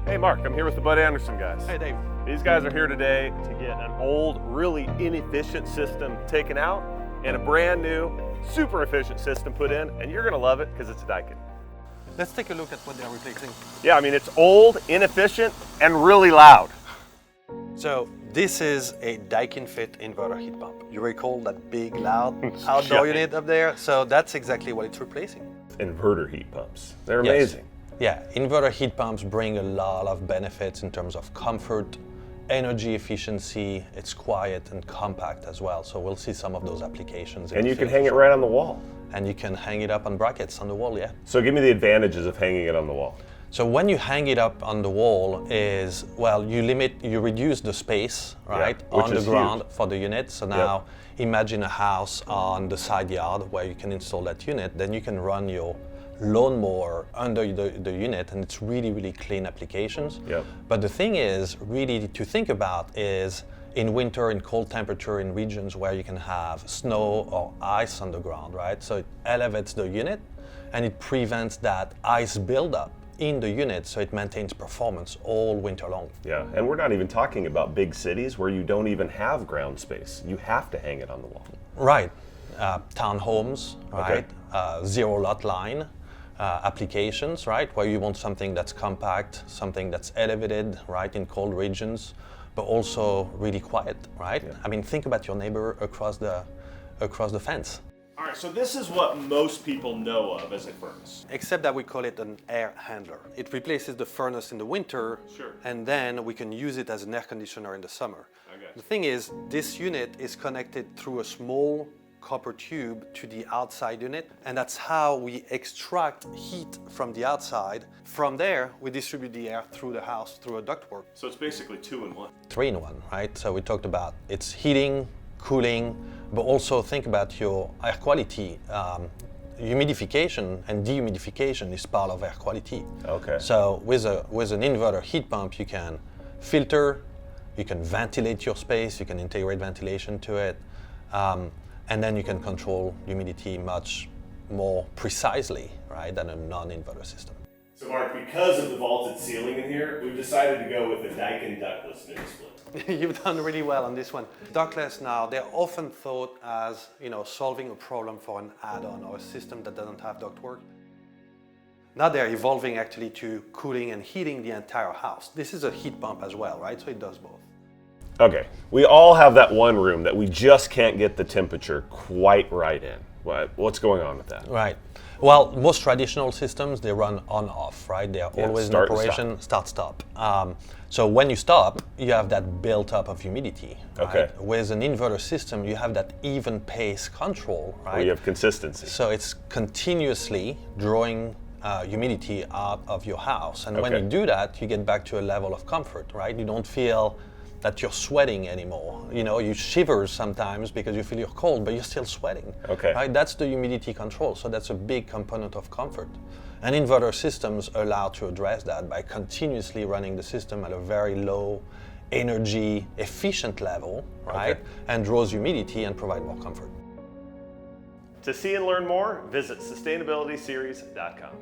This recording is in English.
Hey Mark, I'm here with the Bud Anderson guys. Hey Dave. These guys are here today to get an old, really inefficient system taken out and a brand new, super efficient system put in, and you're gonna love it because it's a Daikin. Let's take a look at what they're replacing. Yeah, I mean, it's old, inefficient, and really loud. So this is a Daikin FIT inverter heat pump. You recall that big, loud outdoor unit up there? So that's exactly what it's replacing. Inverter heat pumps. They're Yes. amazing. Yeah, inverter heat pumps bring a lot of benefits in terms of comfort, energy efficiency. It's quiet and compact as well. So we'll see some of those applications. And you can hang it right on the wall. And you can hang it up on brackets on the wall, yeah. So give me the advantages of hanging it on the wall. So when you hang it up on the wall is, well, you reduce the space, right, which on the is ground huge. for the unit. So now imagine a house on the side yard where you can install that unit, then you can run your lawnmower under the unit, and it's really, really clean applications. Yep. But the thing is, really to think about is, in winter, in cold temperature, in regions where you can have snow or ice on the ground, right? So it elevates the unit and it prevents that ice buildup in the unit, so it maintains performance all winter long. Yeah, and we're not even talking about big cities where you don't even have ground space. You have to hang it on the wall. Right. Townhomes, right? Zero lot line applications, right? Where you want something that's compact, something that's elevated, right, in cold regions, but also really quiet, right? Yeah. I mean, think about your neighbor across the fence. All right, so this is what most people know of as a furnace. Except that we call it an air handler. It replaces the furnace in the winter, Sure. and then we can use it as an air conditioner in the summer. Okay. The thing is, this unit is connected through a small copper tube to the outside unit, and that's how we extract heat from the outside. From there, we distribute the air through the house through a ductwork. So it's basically 2-in-1. 3-in-1, right? So we talked about it's heating, cooling, but also think about your air quality. Humidification and dehumidification is part of air quality. Okay. So with an inverter heat pump, you can filter, you can ventilate your space, you can integrate ventilation to it, and then you can control humidity much more precisely, right, than a non-inverter system. So Mark, because of the vaulted ceiling in here, we've decided to go with the Daikin ductless mini split. You've done really well on this one. Ductless now, they're often thought as, solving a problem for an add-on or a system that doesn't have ductwork. Now they're evolving actually to cooling and heating the entire house. This is a heat pump as well, right? So it does both. Okay, we all have that one room that we just can't get the temperature quite right in. What's going on with that? Right. Well, most traditional systems, they run on-off, right? They are always in start and operation, start-stop. So when you stop, you have that built-up of humidity, right? Okay. With an inverter system, you have that even pace control, right? Well, you have consistency. So it's continuously drawing humidity out of your house. And when Okay. you do that, you get back to a level of comfort, right? You don't feel that you're sweating anymore. You shiver sometimes because you feel you're cold, but you're still sweating. Okay. Right? That's the humidity control. So that's a big component of comfort. And inverter systems allow to address that by continuously running the system at a very low energy efficient level, right? Okay. And draws humidity and provide more comfort. To see and learn more, visit sustainabilityseries.com.